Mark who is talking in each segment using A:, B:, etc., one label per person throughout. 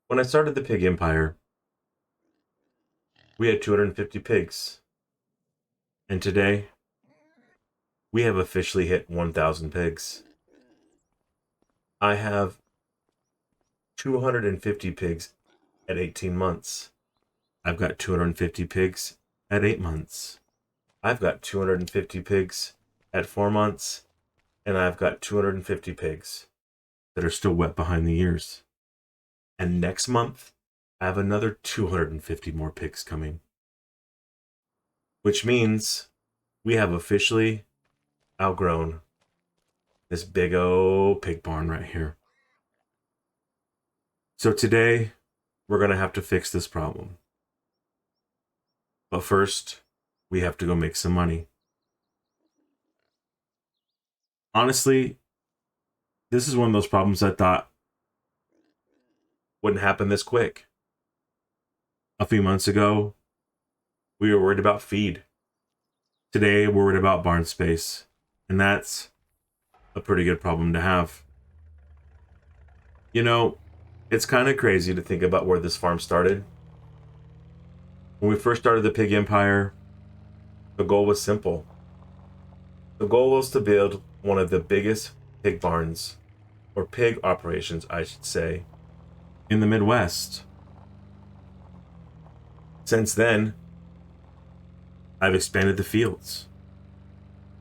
A: When I started the pig empire, we had 250 pigs. And today, we have officially hit 1,000 pigs. I have 250 pigs at 18 months. I've got 250 pigs at 8 months. I've got 250 pigs at 4 months. And I've got 250 pigs that are still wet behind the ears. And next month, I have another 250 more pigs coming. Which means we have officially outgrown this big old pig barn right here. So today, we're going to have to fix this problem. But first, we have to go make some money. Honestly, this is one of those problems I thought wouldn't happen this quick. A few months ago, we were worried about feed. Today, we're worried about barn space. And that's a pretty good problem to have. You know, it's kind of crazy to think about where this farm started. When we first started the pig empire, the goal was simple. The goal was to build one of the biggest pig barns, or pig operations, I should say, in the Midwest. Since then, I've expanded the fields.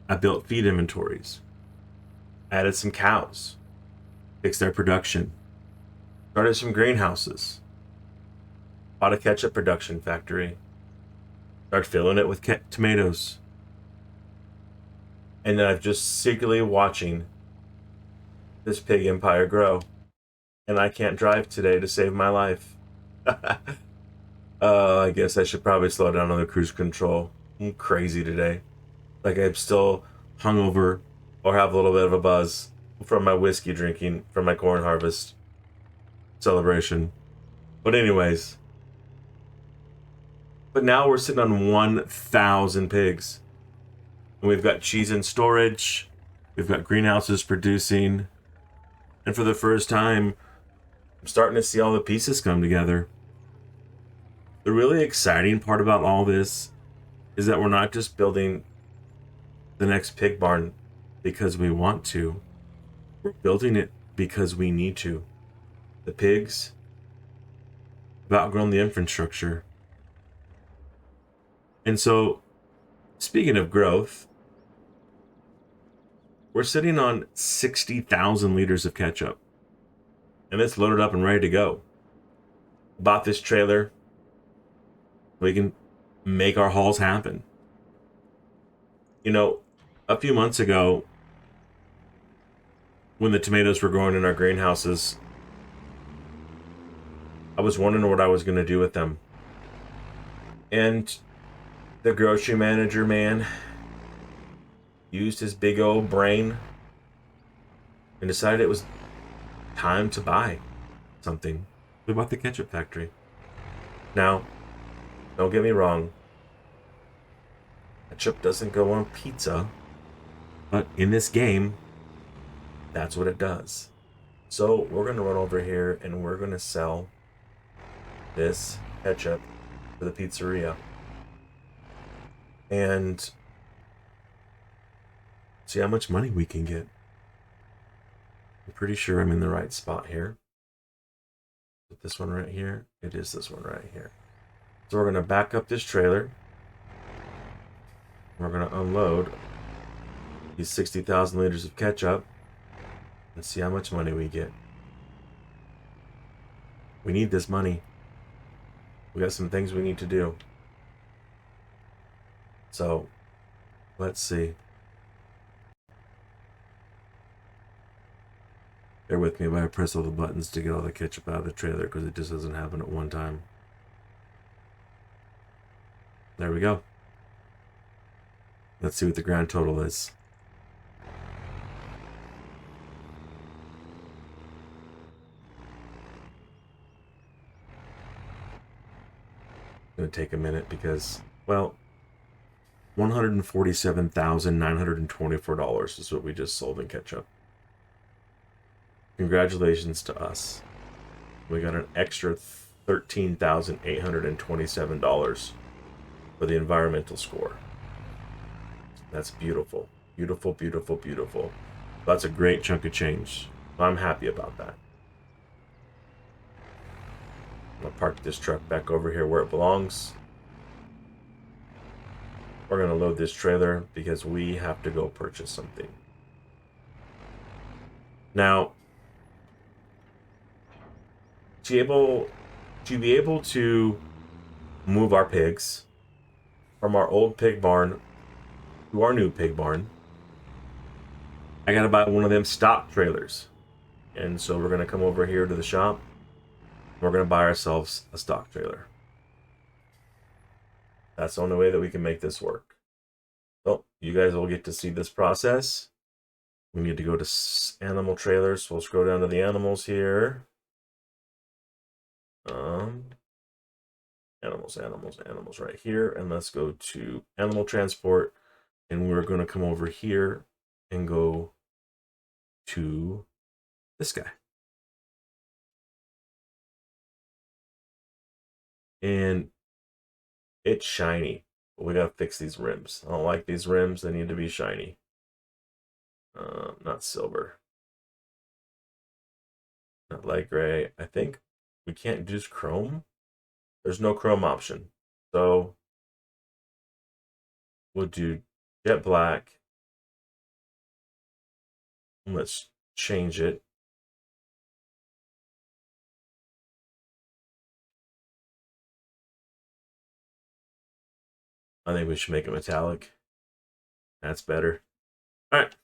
A: I built feed inventories, added some cows, fixed their production, started some greenhouses, bought a ketchup production factory, started filling it with tomatoes. And then I'm just secretly watching this pig empire grow. And I can't drive today to save my life. I guess I should probably slow down on the cruise control. I'm crazy today. Like I'm still hungover or have a little bit of a buzz from my whiskey drinking from my corn harvest celebration. But anyways. But now we're sitting on 1,000 pigs. And we've got cheese in storage. We've got greenhouses producing. And for the first time, I'm starting to see all the pieces come together. The really exciting part about all this is that we're not just building the next pig barn because we want to. We're building it because we need to. The pigs have outgrown the infrastructure. And so, speaking of growth, we're sitting on 60,000 liters of ketchup. And it's loaded up and ready to go. Bought this trailer. We can make our hauls happen. You know, a few months ago, when the tomatoes were growing in our greenhouses, I was wondering what I was going to do with them. And the grocery manager man used his big old brain and decided it was time to buy something. We bought the ketchup factory. Now, don't get me wrong. Ketchup doesn't go on pizza. But in this game, that's what it does. So we're going to run over here and we're going to sell this ketchup to the pizzeria. And see how much money we can get. I'm pretty sure I'm in the right spot here. Is this one right here? It is this one right here. So we're going to back up this trailer. We're going to unload these 60,000 liters of ketchup and see how much money we get. We need this money. We got some things we need to do. So, let's see. Bear with me while I press all the buttons to get all the ketchup out of the trailer because it just doesn't happen at one time. There we go. Let's see what the grand total is. It's going to take a minute because, well, $147,924 is what we just sold in ketchup. Congratulations to us. We got an extra $13,827 for the environmental score. That's beautiful. Beautiful, beautiful, beautiful. That's a great chunk of change. I'm happy about that. I'm gonna park this truck back over here where it belongs. We're gonna load this trailer because we have to go purchase something. Now, to be able to move our pigs from our old pig barn to our new pig barn, I gotta buy one of them stock trailers. And so we're gonna come over here to the shop. We're gonna buy ourselves a stock trailer. That's the only way that we can make this work. So you guys will get to see this process. We need to go to animal trailers. So we'll scroll down to the animals here. Animals right here. And let's go to animal transport. And we're going to come over here and go to this guy. And it's shiny. But we got to fix these rims. I don't like these rims. They need to be shiny. Not silver. Not light gray. I think we can't use chrome. There's no chrome option. So we'll do jet black. Let's change it. I think we should make it metallic. That's better. All right.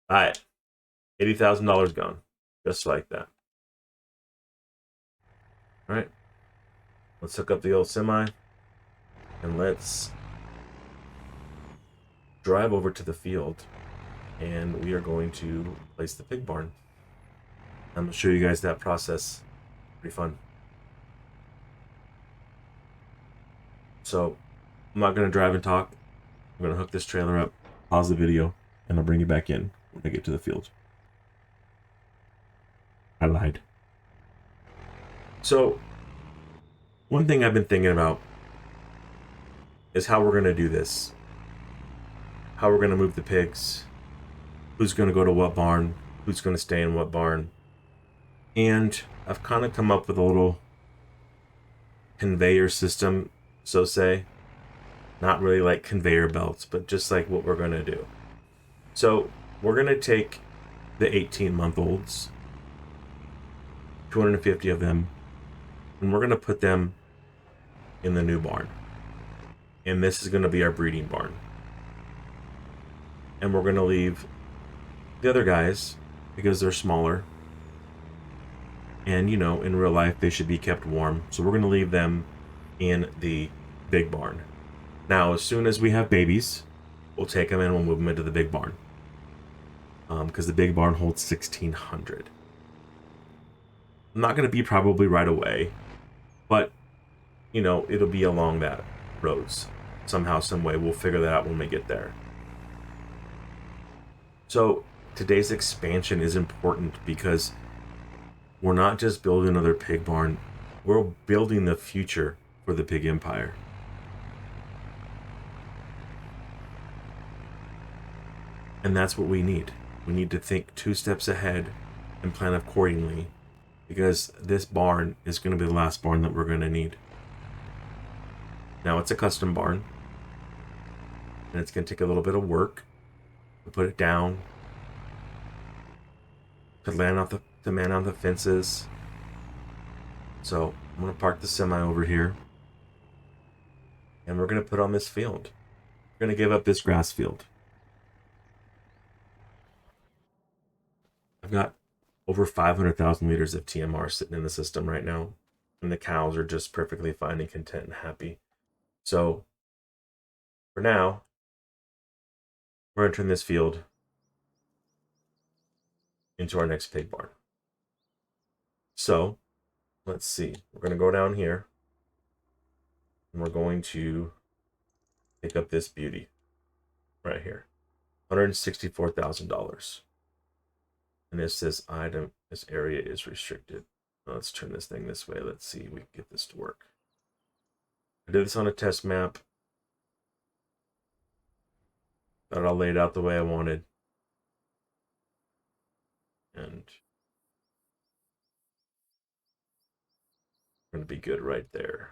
A: All right. $80,000 gone. Just like that. All right. Let's hook up the old semi. And let's drive over to the field. And we are going to place the pig barn. I'm going to show you guys that process. Pretty fun. So, I'm not going to drive and talk. I'm going to hook this trailer up, pause the video, and I'll bring you back in when I get to the field. I lied. So, one thing I've been thinking about is how we're going to do this. How we're going to move the pigs. Who's going to go to what barn. Who's going to stay in what barn. And I've kind of come up with a little conveyor system, so say. Not really like conveyor belts, but just like what we're going to do. So we're going to take the 18-month-olds, 250 of them, and we're going to put them in the new barn. And this is going to be our breeding barn. And we're going to leave the other guys, because they're smaller, and, you know, in real life, they should be kept warm. So we're going to leave them in the big barn. Now, as soon as we have babies, we'll take them and we'll move them into the big barn. Because the big barn holds 1,600. I'm not going to be probably right away, but, you know, it'll be along that roads. Somehow, some way, we'll figure that out when we get there. So, today's expansion is important because we're not just building another pig barn, we're building the future for the pig empire. And that's what we need. We need to think 2 steps ahead and plan accordingly, because this barn is going to be the last barn that we're going to need. Now, it's a custom barn, and it's going to take a little bit of work to put it down, to man on the fences. So I'm going to park the semi over here, and we're going to put on this field. We're going to give up this grass field. I've got over 500,000 liters of TMR sitting in the system right now, and the cows are just perfectly fine and content and happy. So for now, we're going to turn this field into our next pig barn. So let's see. We're going to go down here, and we're going to pick up this beauty right here. $164,000. And it says item, this area is restricted. Let's turn this thing this way. Let's see if we can get this to work. I did this on a test map. Got it all laid out the way I wanted. And we're going to be good right there.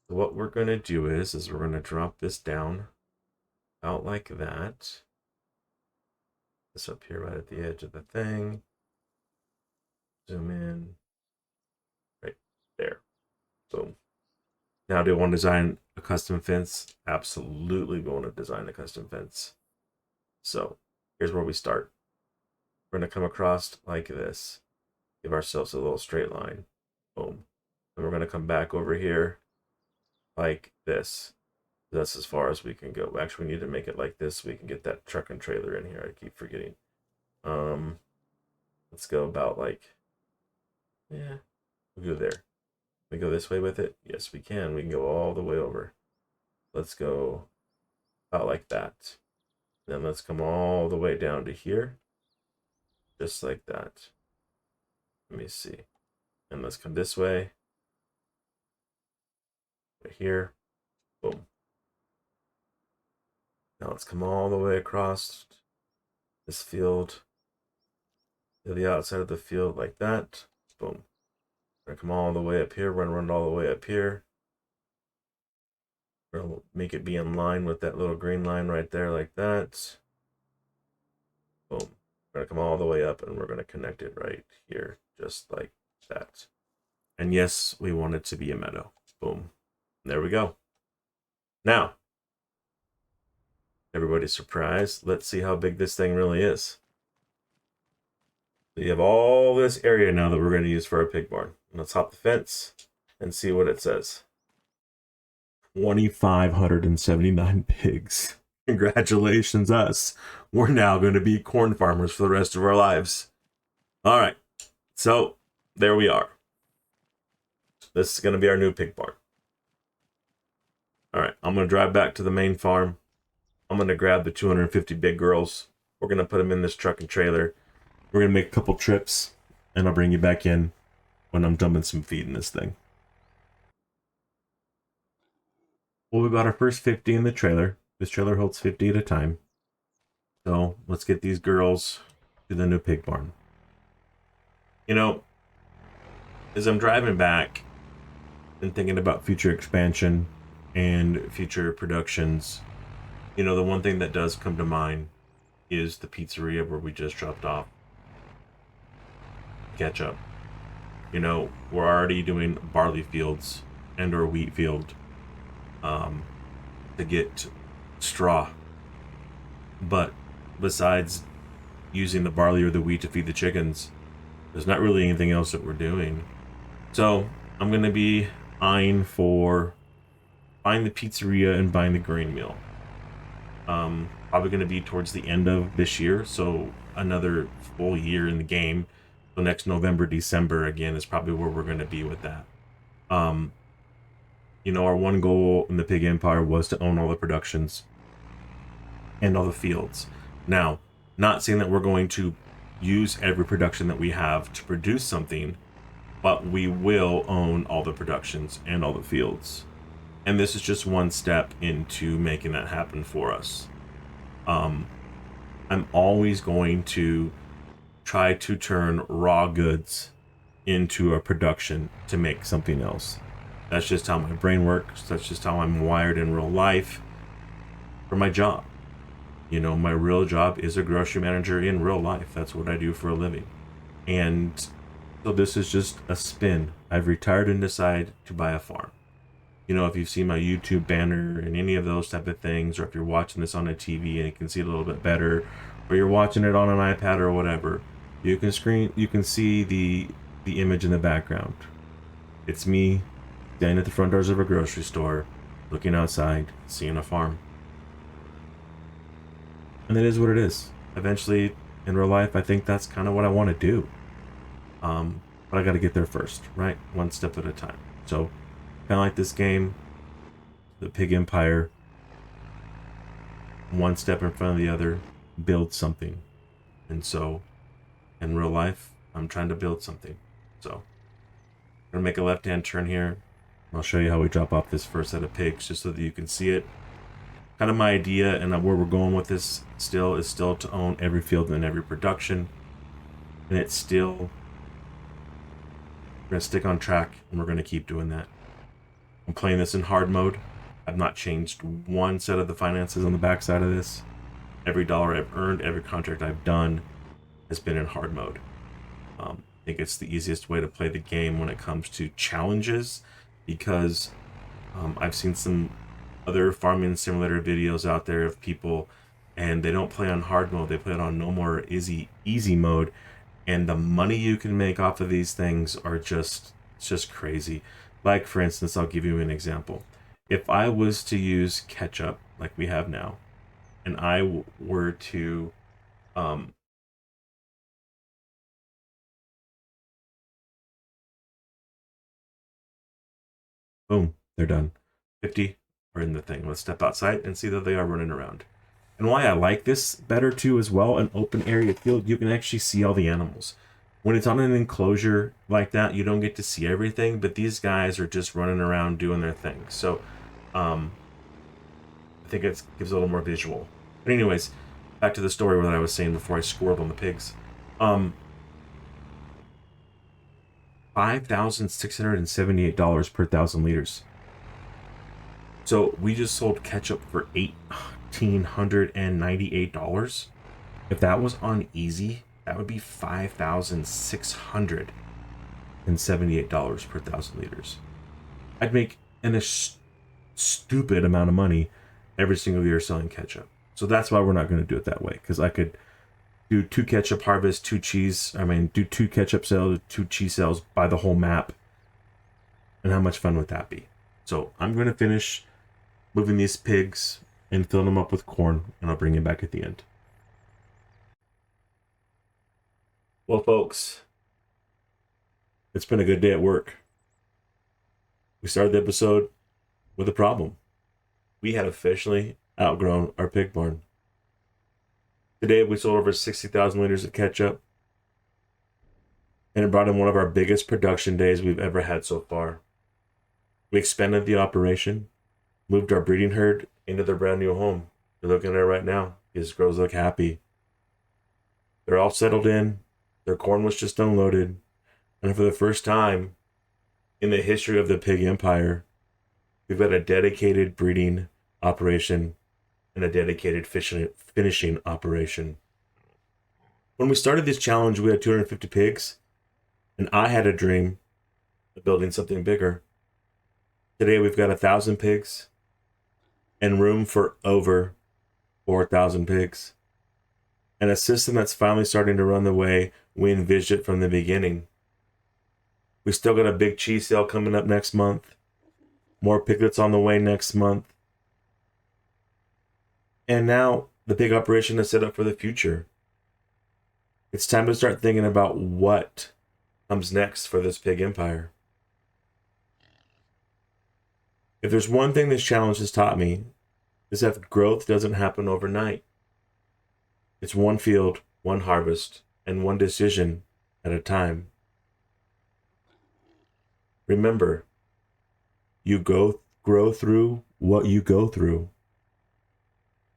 A: So what we're going to do is we're going to drop this down out like that. This up here right at the edge of the thing. Zoom in. Right there. Boom. Now, do I want to design a custom fence? Absolutely want to design a custom fence. So here's where we start. We're going to come across like this. Give ourselves a little straight line. Boom. And we're going to come back over here like this. That's as far as we can go. Actually, we need to make it like this so we can get that truck and trailer in here. I keep forgetting. Let's go about like, yeah, we'll go there. We go this way with it? Yes, we can. We can go all the way over. Let's go about like that. Then let's come all the way down to here. Just like that. Let me see. And let's come this way. Right here. Boom. Now let's come all the way across this field to the outside of the field like that. Boom. We're gonna come all the way up here. We're gonna run it all the way up here. We're gonna make it be in line with that little green line right there like that. Boom. We're gonna come all the way up and we're gonna connect it right here, just like that. And yes, we want it to be a meadow. Boom. There we go. Now, everybody's surprised. Let's see how big this thing really is. So you have all this area now that we're going to use for our pig barn. Let's hop the fence and see what it says. 2,579 pigs. Congratulations, us. We're now going to be corn farmers for the rest of our lives. All right. So there we are. This is going to be our new pig barn. All right. I'm going to drive back to the main farm. I'm going to grab the 250 big girls. We're going to put them in this truck and trailer. We're going to make a couple trips, and I'll bring you back in when I'm dumping some feed in this thing. Well, we got our first 50 in the trailer. This trailer holds 50 at a time. So let's get these girls to the new pig barn. You know, as I'm driving back and thinking about future expansion and future productions, you know, the one thing that does come to mind is the pizzeria where we just dropped off ketchup. You know, we're already doing barley fields and or wheat field to get straw. But besides using the barley or the wheat to feed the chickens, there's not really anything else that we're doing. So I'm going to be eyeing the pizzeria and buying the grain mill. Probably going to be towards the end of this year, so another full year in the game. So next November, December again is probably where we're going to be with that. You know, our one goal in the Pig Empire was to own all the productions and all the fields. Now, not saying that we're going to use every production that we have to produce something, but we will own all the productions and all the fields. And this is just one step into making that happen for us. I'm always going to try to turn raw goods into a production to make something else. That's just how my brain works. That's just how I'm wired in real life for my job. You know, my real job is a grocery manager in real life. That's what I do for a living. And so this is just a spin. I've retired and decided to buy a farm. You know, if you've seen my YouTube banner and any of those type of things, or if you're watching this on a TV and you can see it a little bit better, or you're watching it on an iPad or whatever, you can see the image in the background. It's me standing at the front doors of a grocery store, looking outside, seeing a farm. And that is what it is. Eventually, in real life, I think that's kind of what I want to do. But I got to get there first, right? One step at a time. So, kind of like this game, the Pig Empire, one step in front of the other, build something. And so, in real life, I'm trying to build something. So I'm gonna make a left-hand turn here. I'll show you how we drop off this first set of pigs just so that you can see it. Kind of my idea and where we're going with this is still to own every field and every production. And it's still, we're gonna stick on track and we're gonna keep doing that. I'm playing this in hard mode. I've not changed one set of the finances on the backside of this. Every dollar I've earned, every contract I've done has been in hard mode. I think it's the easiest way to play the game when it comes to challenges, because I've seen some other farming simulator videos out there of people, and they don't play on hard mode, they play it on no more easy mode, and the money you can make off of these things are just crazy. Like, for instance, I'll give you an example. If I was to use ketchup like we have now, and I were to boom, they're done. 50 are in the thing. Let's step outside and see that they are running around. And why I like this better too as well, an open area field, you can actually see all the animals. When it's on an enclosure like that, you don't get to see everything, but these guys are just running around doing their thing. So I think it gives a little more visual. But anyways, back to the story that I was saying before I scored on the pigs. $5,678 per 1,000 liters. So we just sold ketchup for $1,898. If that was on easy, that would be $5,678 per 1,000 liters. I'd make a stupid amount of money every single year selling ketchup. So that's why we're not going to do it that way, because I could do 2 ketchup harvests, 2 cheese. Do 2 ketchup sales, 2 cheese sales, buy the whole map. And how much fun would that be? So I'm going to finish moving these pigs and filling them up with corn, and I'll bring you back at the end. Well, folks, it's been a good day at work. We started the episode with a problem. We had officially outgrown our pig barn. Today, we sold over 60,000 liters of ketchup, and it brought in one of our biggest production days we've ever had so far. We expanded the operation, moved our breeding herd into their brand new home. You're looking at it right now. These girls look happy. They're all settled in. Their corn was just unloaded. And for the first time in the history of the pig empire, we've got a dedicated breeding operation and a dedicated finishing operation. When we started this challenge, we had 250 pigs, and I had a dream of building something bigger. Today, we've got 1,000 pigs and room for over 4,000 pigs, and a system that's finally starting to run the way we envisioned from the beginning. We still got a big cheese sale coming up next month, more piglets on the way next month, and now the pig operation is set up for the future. It's time to start thinking about what comes next for this pig empire. If there's one thing this challenge has taught me, is that growth doesn't happen overnight. It's one field, one harvest, and one decision at a time. Remember, you grow through what you go through.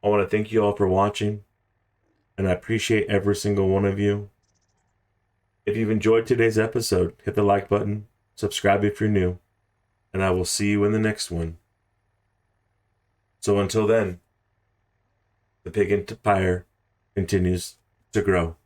A: I want to thank you all for watching, and I appreciate every single one of you. If you've enjoyed today's episode, hit the like button, subscribe if you're new, and I will see you in the next one. So until then, the pig empire continues to grow.